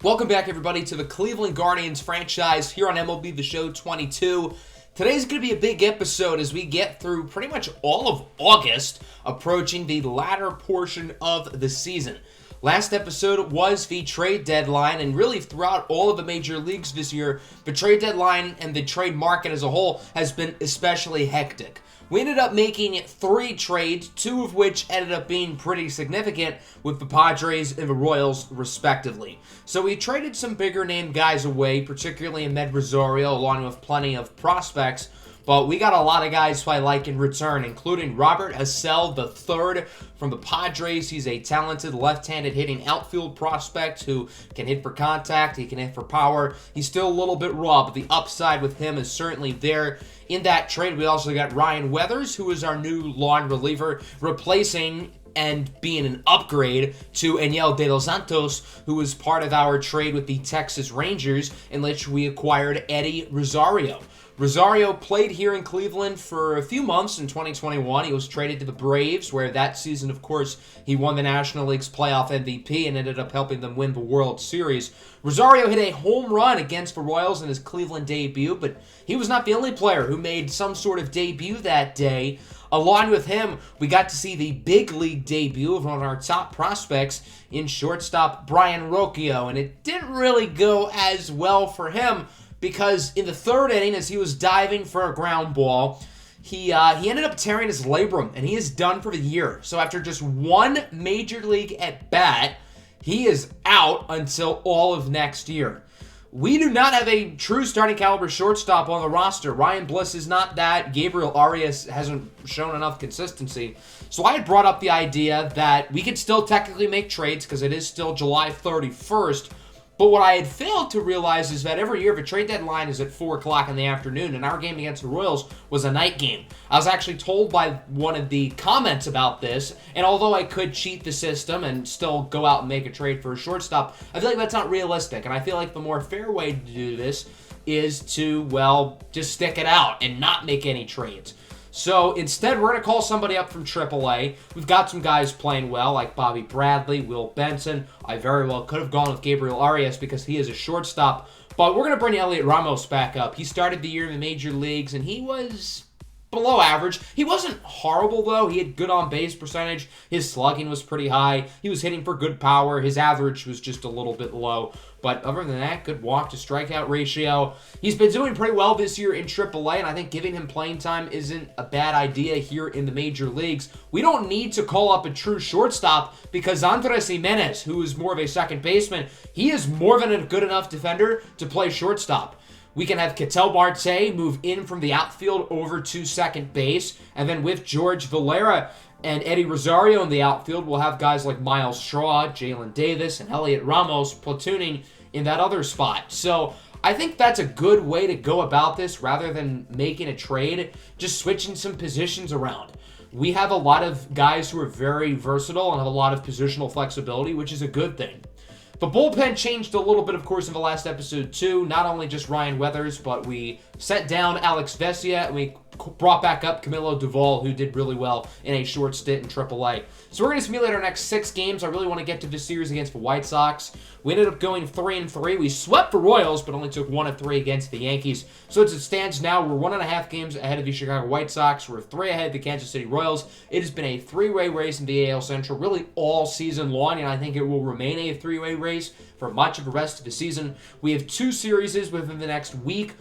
Welcome back, everybody, to the Cleveland Guardians franchise here on MLB The Show 22. Today's going to be a big episode as we get through pretty much all of August, approaching the latter portion of the season. Last episode was the trade deadline, and really throughout all of the major leagues this year, the trade deadline and the trade market as a whole has been especially hectic. We ended up making 3 trades, 2 of which ended up being pretty significant with the Padres and the Royals, respectively. So we traded some bigger name guys away, particularly Amed Rosario, along with plenty of prospects. But we got a lot of guys who I like in return, including Robert Hassell III from the Padres. He's a talented left-handed hitting outfield prospect who can hit for contact, he can hit for power. He's still a little bit raw, but the upside with him is certainly there. In that trade, we also got Ryan Weathers, who is our new long reliever, replacing and being an upgrade to Enyel De Los Santos, who was part of our trade with the Texas Rangers, in which we acquired Eddie Rosario. Rosario played here in Cleveland for a few months in 2021. He was traded to the Braves, where that season, of course, he won the National League's playoff MVP and ended up helping them win the World Series. Rosario hit a home run against the Royals in his Cleveland debut, but he was not the only player who made some sort of debut that day. Along with him, we got to see the big league debut of one of our top prospects in shortstop Brian Rocchio, and it didn't really go as well for him, because in the third inning, as he was diving for a ground ball, he ended up tearing his labrum, and he is done for the year. So after just one major league at bat, he is out until all of next year. We do not have a true starting caliber shortstop on the roster. Ryan Bliss is not that. Gabriel Arias hasn't shown enough consistency. So I had brought up the idea that we could still technically make trades because it is still July 31st. But what I had failed to realize is that every year the trade deadline is at 4 o'clock in the afternoon, and our game against the Royals was a night game. I was actually told by one of the comments about this, and although I could cheat the system and still go out and make a trade for a shortstop, I feel like that's not realistic, and I feel like the more fair way to do this is to, well, just stick it out and not make any trades. So instead, we're going to call somebody up from AAA. We've got some guys playing well, like Bobby Bradley, Will Benson. I very well could have gone with Gabriel Arias because he is a shortstop. But we're going to bring Elliot Ramos back up. He started the year in the major leagues, and he was below average. He wasn't horrible, though. He had good on-base percentage. His slugging was pretty high. He was hitting for good power. His average was just a little bit low. But other than that, good walk-to-strikeout ratio. He's been doing pretty well this year in AAA, and I think giving him playing time isn't a bad idea here in the major leagues. We don't need to call up a true shortstop because Andres Jimenez, who is more of a second baseman, he is more than a good enough defender to play shortstop. We can have Ketel Marte move in from the outfield over to second base, and then with George Valera and Eddie Rosario in the outfield, we'll have guys like Miles Straw, Jalen Davis, and Elliot Ramos platooning in that other spot. So I think that's a good way to go about this rather than making a trade, just switching some positions around. We have a lot of guys who are very versatile and have a lot of positional flexibility, which is a good thing. The bullpen changed a little bit, of course, in the last episode, too. Not only just Ryan Weathers, but we set down Alex Vesia, and we brought back up Camilo Duvall, who did really well in a short stint in AAA. So we're going to simulate our next 6 games. I really want to get to this series against the White Sox. We ended up going 3-3. We swept the Royals, but only took 1 of 3 against the Yankees. So as it stands now, we're 1.5 games ahead of the Chicago White Sox. We're 3 ahead of the Kansas City Royals. It has been a 3-way race in the AL Central really all season long, and I think it will remain a 3-way race for much of the rest of the season. We have 2 series within the next week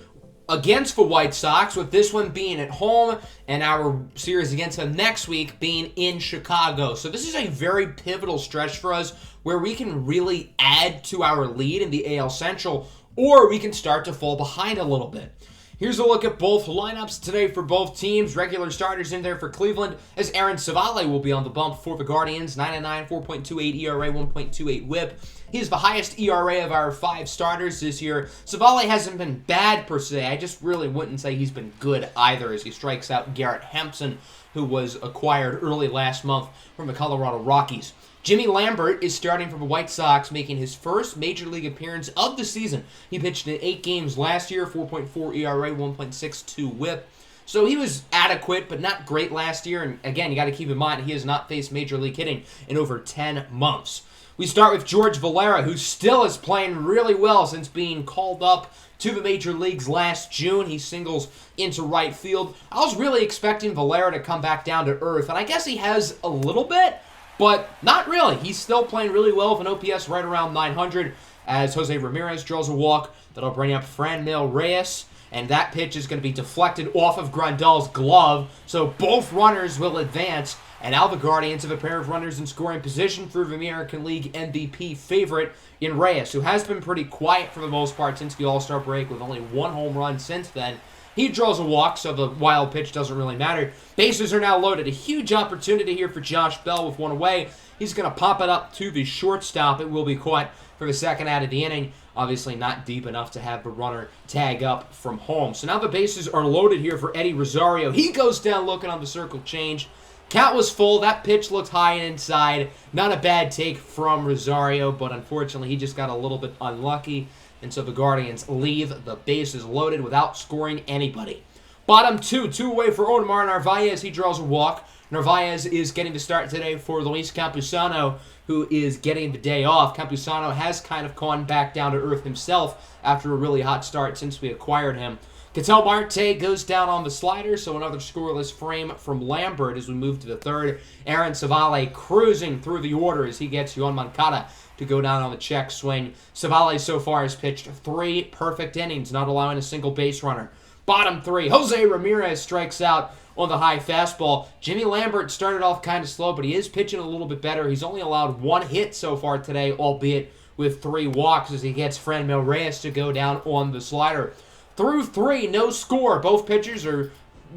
against the White Sox, with this one being at home and our series against them next week being in Chicago. So this is a very pivotal stretch for us where we can really add to our lead in the AL Central, or we can start to fall behind a little bit. Here's a look at both lineups today for both teams. Regular starters in there for Cleveland, as Aaron Civale will be on the bump for the Guardians. 9.9, 4.28 ERA, 1.28 WHIP. He's the highest ERA of our 5 starters this year. Civale hasn't been bad per se. I just really wouldn't say he's been good either, as he strikes out Garrett Hampson, who was acquired early last month from the Colorado Rockies. Jimmy Lambert is starting for the White Sox, making his first Major League appearance of the season. He pitched in 8 games last year, 4.4 ERA, 1.62 WHIP. So he was adequate, but not great last year. And again, you got to keep in mind, he has not faced Major League hitting in over 10 months. We start with George Valera, who still is playing really well since being called up to the major leagues last June. He singles into right field. I was really expecting Valera to come back down to earth, and I guess he has a little bit, but not really. He's still playing really well with an OPS right around 900 as Jose Ramirez draws a walk. That'll bring up Franmil Reyes, and that pitch is going to be deflected off of Grandal's glove, so both runners will advance. And now the Guardians have a pair of runners in scoring position for the American League MVP favorite in Reyes, who has been pretty quiet for the most part since the All-Star break with only one home run since then. He draws a walk, so the wild pitch doesn't really matter. Bases are now loaded. A huge opportunity here for Josh Bell with one away. He's going to pop it up to the shortstop. It will be caught for the second out of the inning. Obviously not deep enough to have the runner tag up from home. So now the bases are loaded here for Eddie Rosario. He goes down looking on the circle change. Count was full. That pitch looked high and inside. Not a bad take from Rosario, but unfortunately he just got a little bit unlucky. And so the Guardians leave the bases loaded without scoring anybody. Bottom two away for Odemar Narvaez. He draws a walk. Narvaez is getting the start today for Luis Campusano, who is getting the day off. Campusano has kind of gone back down to earth himself after a really hot start since we acquired him. Ketel Marte goes down on the slider, so another scoreless frame from Lambert as we move to the third. Aaron Savale cruising through the order as he gets Yoan Moncada to go down on the check swing. Savale so far has pitched 3 perfect innings, not allowing a single base runner. Bottom 3, Jose Ramirez strikes out on the high fastball. Jimmy Lambert started off kind of slow, but he is pitching a little bit better. He's only allowed 1 hit so far today, albeit with 3 walks as he gets Franmil Reyes to go down on the slider. Through 3, no score. Both pitchers are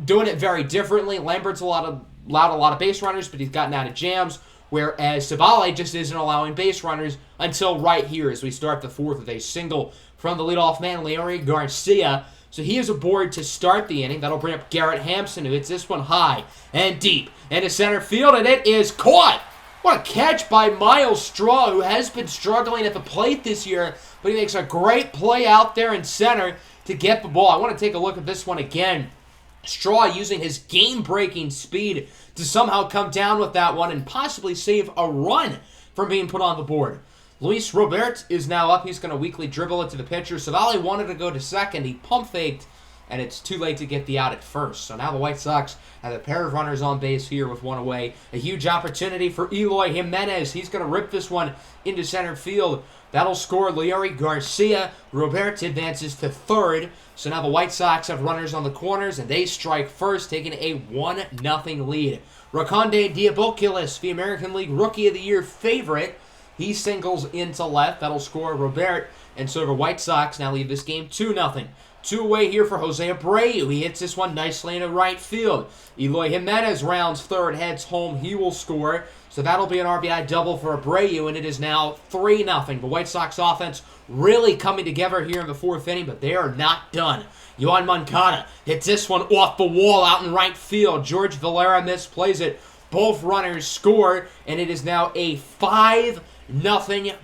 doing it very differently. Lambert's allowed a lot of base runners, but he's gotten out of jams, whereas Savale just isn't allowing base runners until right here as we start the 4th with a single from the leadoff man, Leury Garcia. So he is aboard to start the inning. That'll bring up Garrett Hampson, who hits this one high and deep into center field, and it is caught. What a catch by Miles Straw, who has been struggling at the plate this year, but he makes a great play out there in center to get the ball. I want to take a look at this one again. Straw using his game-breaking speed to somehow come down with that one and possibly save a run from being put on the board. Luis Robert is now up. He's going to weakly dribble it to the pitcher. Savale wanted to go to second. He pump-faked, and it's too late to get the out at first. So now the White Sox have a pair of runners on base here with one away. A huge opportunity for Eloy Jimenez. He's going to rip this one into center field. That'll score Leury Garcia. Robert advances to third. So now the White Sox have runners on the corners, and they strike first, taking a 1-0 lead. Raconde Diaboculis, the American League Rookie of the Year favorite. He singles into left. That'll score Robert. And so the White Sox now leave this game 2-0. 2 away here for Jose Abreu. He hits this one nicely into right field. Eloy Jimenez rounds third, heads home. He will score. So that'll be an RBI double for Abreu, and it is now 3-0. The White Sox offense really coming together here in the 4th inning, but they are not done. Yoan Moncada hits this one off the wall out in right field. George Valera misplays it. Both runners score, and it is now a 5-0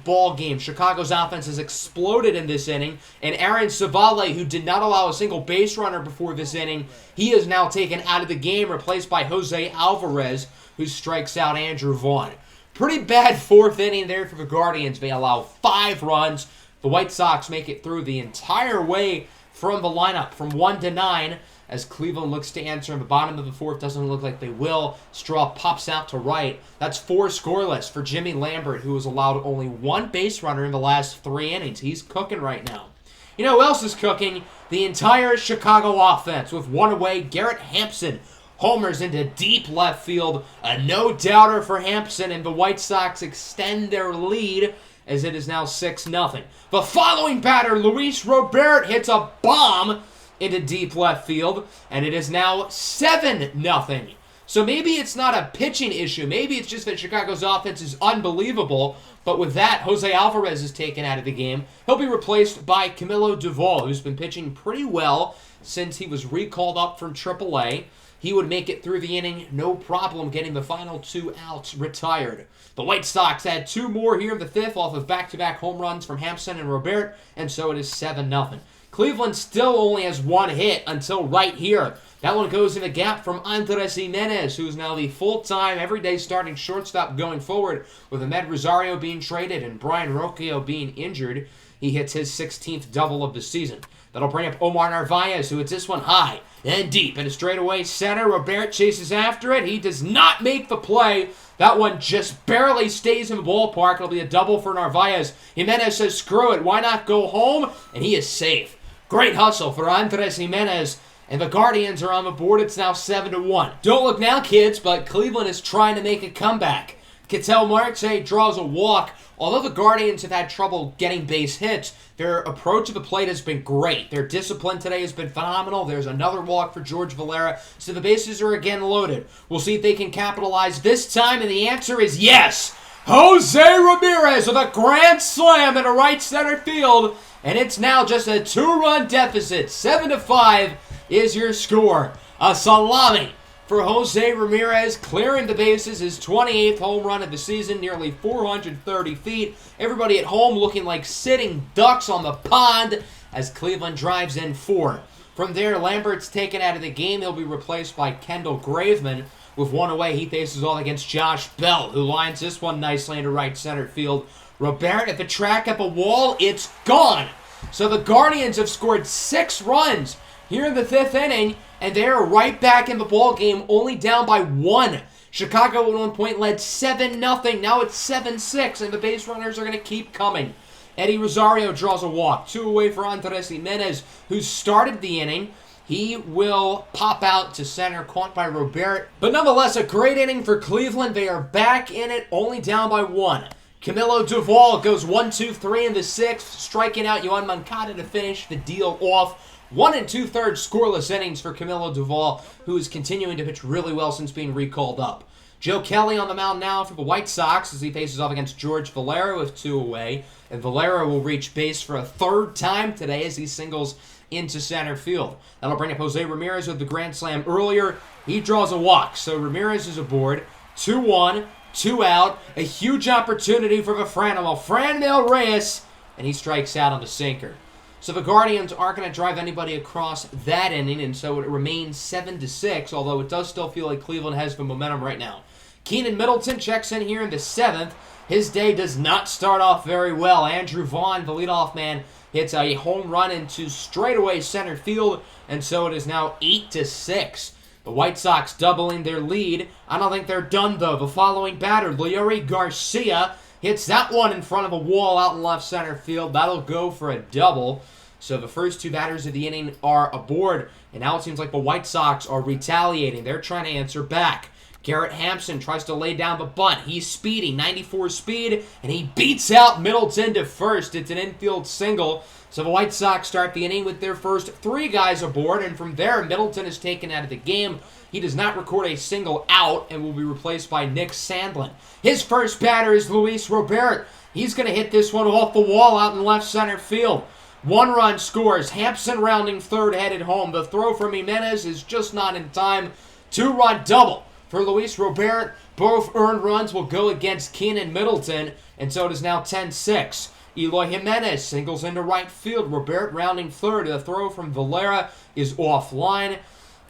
ball game. Chicago's offense has exploded in this inning, and Aaron Savale, who did not allow a single base runner before this inning, he is now taken out of the game, replaced by Jose Alvarez, who strikes out Andrew Vaughn. Pretty bad 4th inning there for the Guardians. They allow 5 runs. The White Sox make it through the entire way from the lineup, from 1 to 9, as Cleveland looks to answer in the bottom of the 4th. Doesn't look like they will. Straw pops out to right. That's 4 scoreless for Jimmy Lambert, who has allowed only 1 base runner in the last 3 innings. He's cooking right now. You know who else is cooking? The entire Chicago offense. With 1 away, Garrett Hampson homers into deep left field. A no-doubter for Hampson, and the White Sox extend their lead as it is now 6-0. The following batter, Luis Robert, hits a bomb into deep left field, and it is now 7-0. So maybe it's not a pitching issue. Maybe it's just that Chicago's offense is unbelievable. But with that, Jose Alvarez is taken out of the game. He'll be replaced by Camilo Duvall, who's been pitching pretty well since he was recalled up from AAA. He would make it through the inning, no problem, getting the final 2 outs retired. The White Sox had 2 more here in the 5th off of back-to-back home runs from Hampson and Robert, and so it is 7-0. Cleveland still only has one hit until right here. That one goes in the gap from Andres Jimenez, who's now the full-time, everyday starting shortstop going forward, with Ahmed Rosario being traded and Brian Rocchio being injured. He hits his 16th double of the season. That'll bring up Omar Narvaez, who hits this one high and deep. And a straightaway center. Robert chases after it. He does not make the play. That one just barely stays in the ballpark. It'll be a double for Narvaez. Jimenez says, screw it. Why not go home? And he is safe. Great hustle for Andres Jimenez. And the Guardians are on the board. It's now 7-1. Don't look now, kids, but Cleveland is trying to make a comeback. Ketel Marte draws a walk. Although the Guardians have had trouble getting base hits, their approach to the plate has been great. Their discipline today has been phenomenal. There's another walk for George Valera, so the bases are again loaded. We'll see if they can capitalize this time, and the answer is yes. Jose Ramirez with a grand slam into right center field, and it's now just a 2-run deficit. 7-5 is your score. A salami for Jose Ramirez, clearing the bases, his 28th home run of the season, nearly 430 feet. Everybody at home looking like sitting ducks on the pond as Cleveland drives in 4. From there, Lambert's taken out of the game. He'll be replaced by Kendall Graveman. With one away, he faces off against Josh Bell, who lines this one nicely into right center field. Robert at the track at the wall. It's gone. So the Guardians have scored 6 runs here in the 5th inning, and they are right back in the ball game, only down by 1. Chicago at one point led 7-0. Now it's 7-6, and the base runners are going to keep coming. Eddie Rosario draws a walk. 2 away for Andres Jimenez, who started the inning. He will pop out to center, caught by Robert. But nonetheless, a great inning for Cleveland. They are back in it, only down by 1. Camilo Duvall goes 1-2-3 in the 6th, striking out Yoan Moncada to finish the deal off. 1 2/3 scoreless innings for Camilo Duvall, who is continuing to pitch really well since being recalled up. Joe Kelly on the mound now for the White Sox as he faces off against George Valera with 2 away. And Valera will reach base for a 3rd time today as he singles into center field. That'll bring up Jose Ramirez with the grand slam earlier. He draws a walk, so Ramirez is aboard. 2-1, 2 out. A huge opportunity for the Franimal, Franmil Reyes, and he strikes out on the sinker. So the Guardians aren't going to drive anybody across that inning, and so it remains 7-6, although it does still feel like Cleveland has the momentum right now. Keenan Middleton checks in here in the 7th. His day does not start off very well. Andrew Vaughn, the leadoff man, hits a home run into straightaway center field, and so it is now 8-6. The White Sox doubling their lead. I don't think they're done, though. The following batter, Leury Garcia, hits that one in front of a wall out in left center field. That'll go for a double. So the first 2 batters of the inning are aboard, and now it seems like the White Sox are retaliating. They're trying to answer back. Garrett Hampson tries to lay down the bunt. He's speedy, 94 speed, and he beats out Middleton to first. It's an infield single. So the White Sox start the inning with their first 3 guys aboard, and from there, Middleton is taken out of the game. He does not record a single out and will be replaced by Nick Sandlin. His first batter is Luis Robert. He's going to hit this one off the wall out in left center field. 1 run scores. Hampson rounding 3rd, headed home. The throw from Jimenez is just not in time. 2-run double for Luis Robert. Both earned runs will go against Keenan Middleton, and so it is now 10-6. Eloy Jimenez singles into right field. Robert rounding 3rd. The throw from Valera is offline.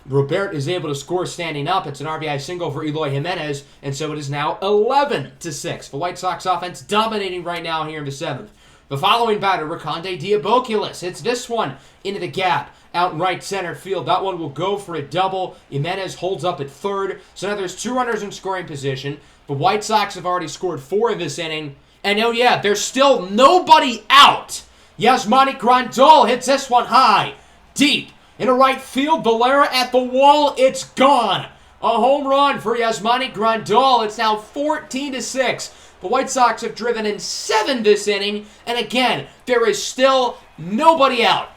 Robert is able to score standing up. It's an RBI single for Eloy Jimenez, and so it is now 11-6. The White Sox offense dominating right now here in the 7th. The following batter, Riconde Diaboculis, hits this one into the gap out in right center field. That one will go for a double. Jimenez holds up at 3rd. So now there's 2 runners in scoring position. The White Sox have already scored 4 in this inning. And oh yeah, there's still nobody out. Yasmani Grandal hits this one high, deep. Into right field, Valera at the wall, it's gone. A home run for Yasmani Grandal. It's now 14-6. The White Sox have driven in 7 this inning, and again, there is still nobody out.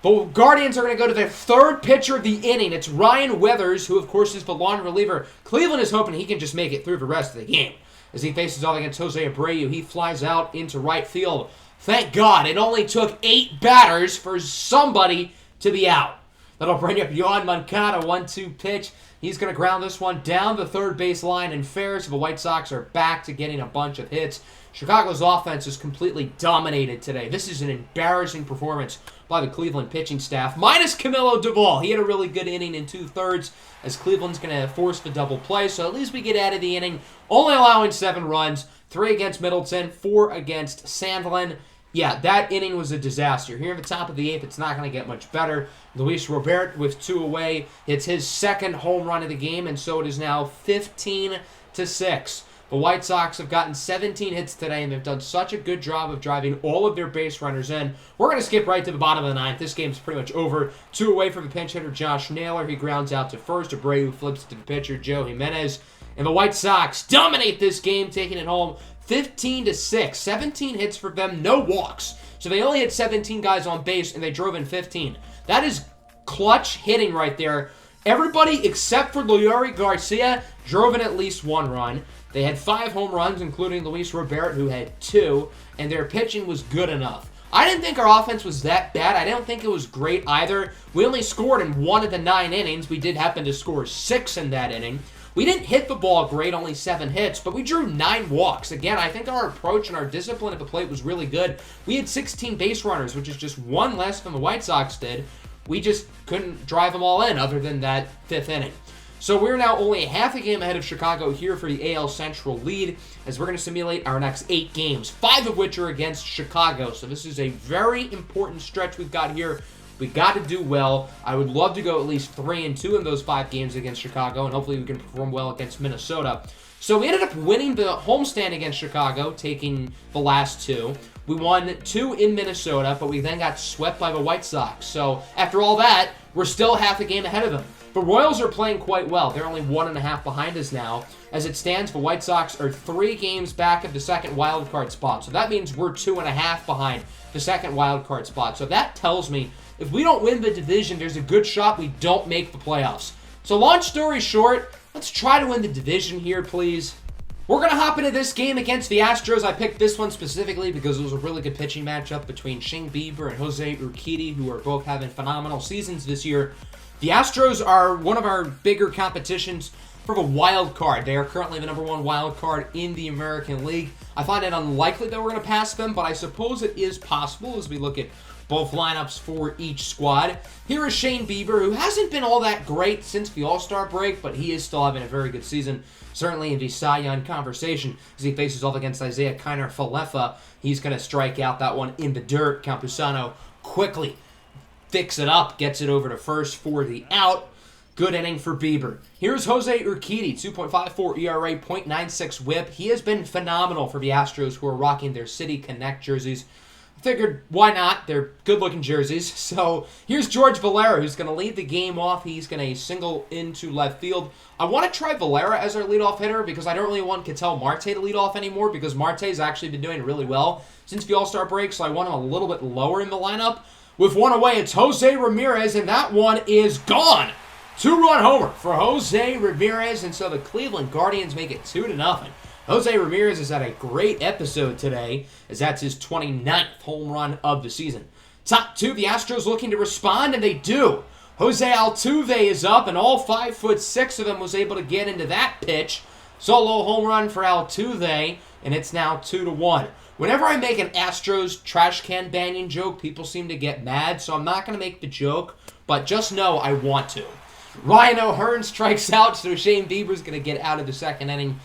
The Guardians are going to go to their 3rd pitcher of the inning. It's Ryan Weathers, who of course is the long reliever. Cleveland is hoping he can just make it through the rest of the game. As he faces off against Jose Abreu, he flies out into right field. Thank God, it only took 8 batters for somebody to be out. That'll bring up Yoan Moncada, 1-2 pitch. He's going to ground this one down the 3rd base line and fair, so the White Sox are back to getting a bunch of hits. Chicago's offense is completely dominated today. This is an embarrassing performance by the Cleveland pitching staff, minus Camilo Duvall. He had a really good inning in 2/3 as Cleveland's going to force the double play, so at least we get out of the inning, only allowing 7 runs, 3 against Middleton, 4 against Sandlin. Yeah, that inning was a disaster. Here at the top of the 8th, it's not going to get much better. Luis Robert with 2 away. It's his second home run of the game, and so it is now 15-6. The White Sox have gotten 17 hits today, and they've done such a good job of driving all of their base runners in. We're going to skip right to the bottom of the 9th. This game's pretty much over. 2 away from the pinch hitter, Josh Naylor. He grounds out to first. Abreu flips to the pitcher, Joe Jimenez. And the White Sox dominate this game, taking it home 15-6. 17 hits for them, no walks. So they only had 17 guys on base, and they drove in 15. That is clutch hitting right there. Everybody except for Leury Garcia drove in at least 1 run. They had 5 home runs, including Luis Robert, who had 2, and their pitching was good enough. I didn't think our offense was that bad. I don't think it was great either. We only scored in 1 of the 9 innings. We did happen to score 6 in that inning. We didn't hit the ball great, only 7 hits, but we drew 9 walks. Again, I think our approach and our discipline at the plate was really good. We had 16 base runners, which is just 1 less than the White Sox did. We just couldn't drive them all in other than that 5th inning. So we're now only half a game ahead of Chicago here for the AL Central lead, as we're going to simulate our next 8 games, 5 of which are against Chicago. So this is a very important stretch we've got here. We got to do well. I would love to go at least 3-2 in those 5 games against Chicago, and hopefully we can perform well against Minnesota. So we ended up winning the homestand against Chicago, taking the last 2. We won 2 in Minnesota, but we then got swept by the White Sox. So after all that, we're still half a game ahead of them. The Royals are playing quite well. They're only 1.5 behind us now. As it stands, the White Sox are 3 games back of the second wild card spot. So that means we're 2.5 behind the second wild card spot. So that tells me if we don't win the division, there's a good shot we don't make the playoffs. So long story short, let's try to win the division here, please. We're going to hop into this game against the Astros. I picked this one specifically because it was a really good pitching matchup between Shane Bieber and Jose Urquidy, who are both having phenomenal seasons this year. The Astros are one of our bigger competitions for the wild card. They are currently the #1 wild card in the American League. I find it unlikely that we're going to pass them, but I suppose it is possible as we look at both lineups for each squad. Here is Shane Bieber, who hasn't been all that great since the All-Star break, but he is still having a very good season, certainly in the Cy Young conversation, as he faces off against Isaiah Kiner-Falefa. He's going to strike out that one in the dirt. Campusano quickly picks it up, gets it over to first for the out. Good inning for Bieber. Here's Jose Urquidy, 2.54 ERA, .96 whip. He has been phenomenal for the Astros, who are rocking their City Connect jerseys. I figured, why not? They're good-looking jerseys. So here's George Valera, who's going to lead the game off. He's going to single into left field. I want to try Valera as our leadoff hitter because I don't really want Ketel Marte to lead off anymore because Marte's actually been doing really well since the All-Star break, so I want him a little bit lower in the lineup. With 1 away, it's Jose Ramirez, and that one is gone. 2-run homer for Jose Ramirez, and so the Cleveland Guardians make it 2-0. Jose Ramirez has had a great episode today, as that's his 29th home run of the season. Top 2, the Astros looking to respond, and they do. Jose Altuve is up, and all 5'6" of him was able to get into that pitch. Solo home run for Altuve, and it's now 2-1. Whenever I make an Astros trash can banging joke, people seem to get mad, so I'm not going to make the joke, but just know I want to. Ryan O'Hearn strikes out, so Shane Bieber's going to get out of the second inning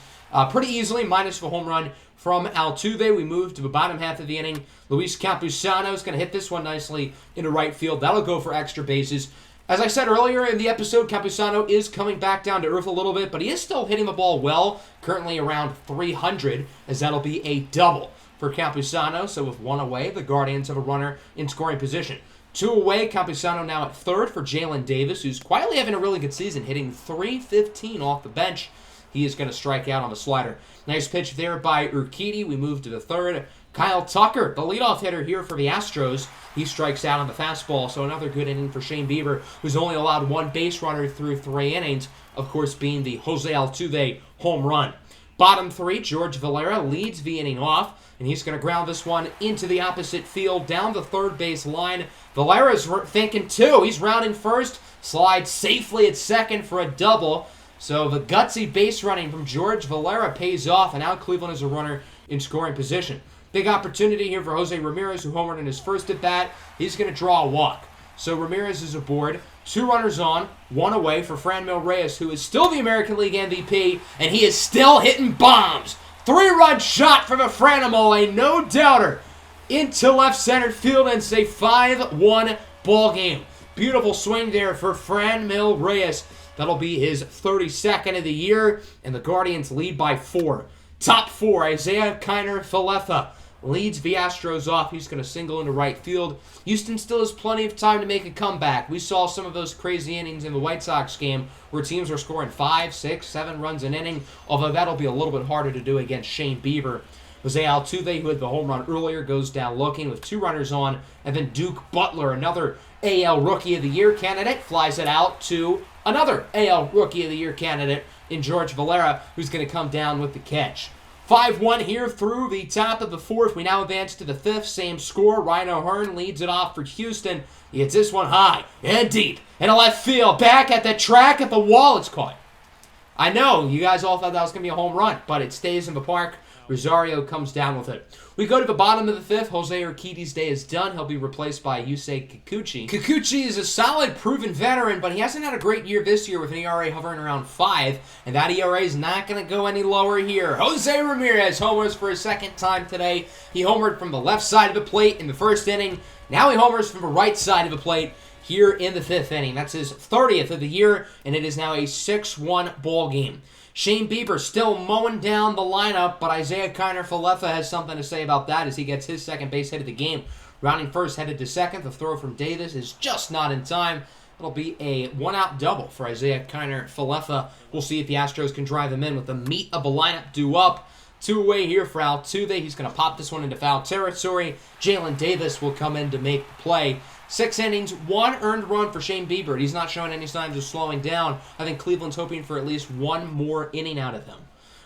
pretty easily, minus the home run from Altuve. We move to the bottom half of the inning. Luis Campusano is going to hit this one nicely into right field. That'll go for extra bases. As I said earlier in the episode, Campusano is coming back down to earth a little bit, but he is still hitting the ball well, currently around 300, as that'll be a double for Campusano. So with 1 away, the Guardians have a runner in scoring position. 2 away, Campusano now at third for Jalen Davis, who's quietly having a really good season, hitting .315 off the bench. He is going to strike out on the slider. Nice pitch there by Urquidy. We move to the third. Kyle Tucker, the leadoff hitter here for the Astros. He strikes out on the fastball, so another good inning for Shane Bieber, who's only allowed 1 base runner through 3 innings, of course being the Jose Altuve home run. Bottom 3, George Valera leads the inning off, and he's going to ground this one into the opposite field, down the third base line. Valera's thinking 2. He's rounding first, slides safely at second for a double. So the gutsy base running from George Valera pays off, and now Cleveland has a runner in scoring position. Big opportunity here for Jose Ramirez, who homered in his first at-bat. He's going to draw a walk. So Ramirez is aboard. 2 runners on, 1 away for Franmil Reyes, who is still the American League MVP, and he is still hitting bombs. 3-run shot from a Franmil, a no-doubter, into left center field, and it's a 5-1 ball game. Beautiful swing there for Franmil Reyes. That'll be his 32nd of the year, and the Guardians lead by 4. Top 4, Isaiah Kiner-Falefa leads the Astros off. He's going to single into right field. Houston still has plenty of time to make a comeback. We saw some of those crazy innings in the White Sox game where teams were scoring 5, 6, 7 runs an inning, although that'll be a little bit harder to do against Shane Bieber. Jose Altuve, who had the home run earlier, goes down looking with 2 runners on, and then Duke Butler, another AL Rookie of the Year candidate, flies it out to another AL Rookie of the Year candidate in George Valera, who's going to come down with the catch. 5-1 here through the top of the 4th. We now advance to the 5th. Same score. Ryan O'Hearn leads it off for Houston. He hits this one high and deep into left field. Back at the track at the wall. It's caught. I know you guys all thought that was going to be a home run, but it stays in the park. Rosario comes down with it. We go to the bottom of the 5th. Jose Urquidy's day is done. He'll be replaced by Yusei Kikuchi. Kikuchi is a solid, proven veteran, but he hasn't had a great year this year with an ERA hovering around 5, and that ERA is not going to go any lower here. Jose Ramirez homers for a second time today. He homered from the left side of the plate in the first inning. Now he homers from the right side of the plate here in the 5th inning. That's his 30th of the year, and it is now a 6-1 ball game. Shane Bieber still mowing down the lineup, but Isaiah Kiner-Falefa has something to say about that as he gets his second base hit of the game. Rounding first, headed to second. The throw from Davis is just not in time. It'll be a 1-out double for Isaiah Kiner-Falefa. We'll see if the Astros can drive him in with the meat of the lineup due up. 2 away here for Altuve. He's going to pop this one into foul territory. Jalen Davis will come in to make the play. 6 innings, 1 earned run for Shane Bieber. He's not showing any signs of slowing down. I think Cleveland's hoping for at least 1 more inning out of him.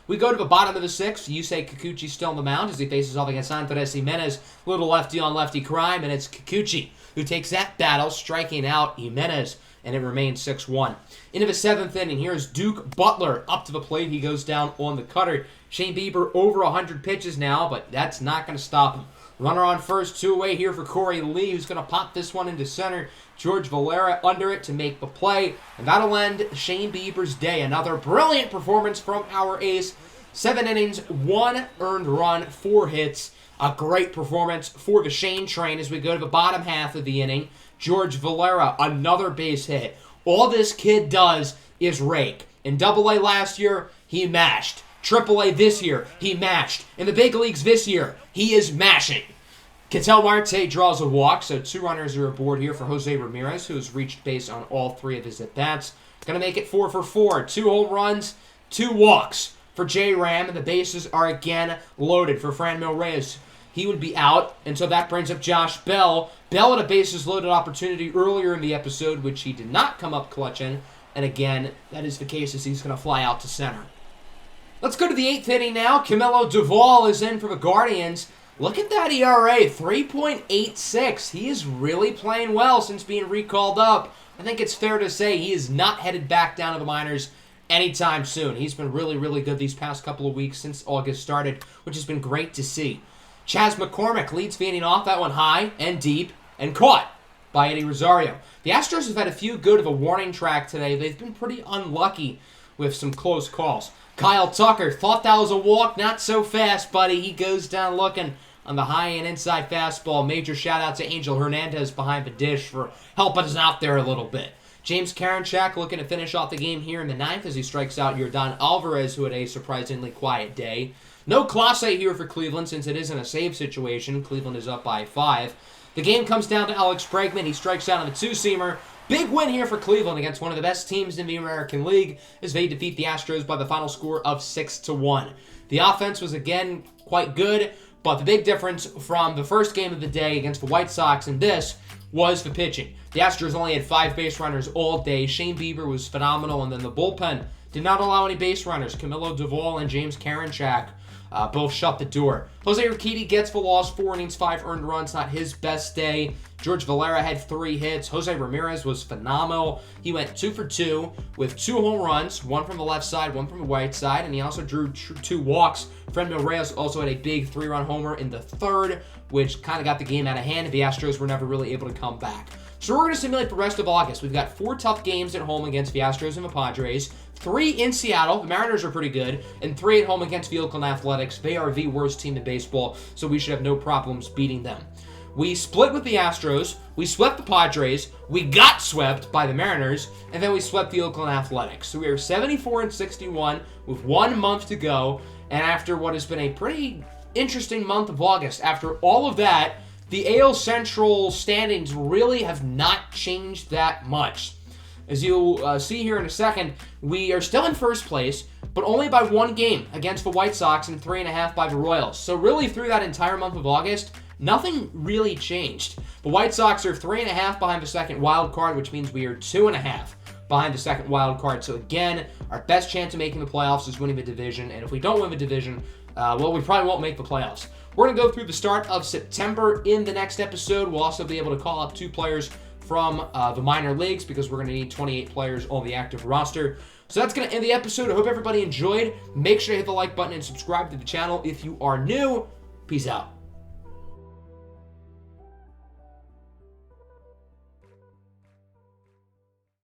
We go to the bottom of the 6th. Yusei Kikuchi still on the mound as he faces off against Andres Jimenez. Little lefty-on-lefty crime, and it's Kikuchi who takes that battle, striking out Jimenez, and it remains 6-1. Into the 7th inning, here's Duke Butler up to the plate. He goes down on the cutter. Shane Bieber over 100 pitches now, but that's not going to stop him. Runner on first, 2 away here for Corey Lee, who's going to pop this one into center. George Valera under it to make the play, and that'll end Shane Bieber's day. Another brilliant performance from our ace. 7 innings, 1 earned run, 4 hits. A great performance for the Shane train as we go to the bottom half of the inning. George Valera, another base hit. All this kid does is rake. In Double-A last year, he mashed. Triple-A this year, he mashed. In the big leagues this year, he is mashing. Ketel Marte draws a walk, so 2 runners are aboard here for Jose Ramirez, who has reached base on all 3 of his at-bats. Going to make it 4 for 4. 2 home runs, 2 walks for J-Ram, and the bases are again loaded for Franmil Reyes. He would be out, and so that brings up Josh Bell. Bell had a bases-loaded opportunity earlier in the episode, which he did not come up clutch in, and again, that is the case as he's going to fly out to center. Let's go to the 8th inning now. Camilo Duvall is in for the Guardians. Look at that ERA, 3.86. He is really playing well since being recalled up. I think it's fair to say he is not headed back down to the minors anytime soon. He's been really, really good these past couple of weeks since August started, which has been great to see. Chas McCormick leads the inning off. That one high and deep and caught by Eddie Rosario. The Astros have had a few go to the warning track today. They've been pretty unlucky with some close calls. Kyle Tucker thought that was a walk. Not so fast, buddy. He goes down looking on the high and inside fastball. Major shout out to Angel Hernandez behind the dish for helping us out there a little bit. James Karinchak looking to finish off the game here in the 9th as he strikes out Yordan Alvarez, who had a surprisingly quiet day. No Clase here for Cleveland since it isn't a save situation. Cleveland is up by 5. The game comes down to Alex Bregman. He strikes out on the 2-seamer. Big win here for Cleveland against one of the best teams in the American League as they defeat the Astros by the final score of 6-1. The offense was again quite good, but the big difference from the first game of the day against the White Sox and this was the pitching. The Astros only had 5 base runners all day. Shane Bieber was phenomenal, and then the bullpen did not allow any base runners. Camilo Duvall and James Karinchak both shut the door. Jose Urquidy gets the loss, 4 innings, 5 earned runs, not his best day. George Valera had 3 hits. Jose Ramirez was phenomenal. He went 2 for 2 with 2 home runs, 1 from the left side, 1 from the right side, and he also drew 2 walks. Franmil Reyes also had a big 3-run homer in the 3rd, which kind of got the game out of hand, and the Astros were never really able to come back. So we're going to simulate the rest of August. We've got 4 tough games at home against the Astros and the Padres, 3 in Seattle, the Mariners are pretty good, and 3 at home against the Oakland Athletics. They are the worst team in baseball, so we should have no problems beating them. We split with the Astros, we swept the Padres, we got swept by the Mariners, and then we swept the Oakland Athletics. So we are 74-61 with 1 month to go, and after what has been a pretty interesting month of August, after all of that, the AL Central standings really have not changed that much. As you'll see here in a second, we are still in first place, but only by 1 game against the White Sox and 3.5 by the Royals. So really through that entire month of August, nothing really changed. The White Sox are 3.5 behind the second wild card, which means we are 2.5 behind the second wild card. So again, our best chance of making the playoffs is winning the division, and if we don't win the division, well, we probably won't make the playoffs. We're going to go through the start of September in the next episode. We'll also be able to call up 2 players from the minor leagues because we're going to need 28 players on the active roster. So that's going to end the episode. I hope everybody enjoyed. Make sure to hit the like button and subscribe to the channel if you are new. Peace out.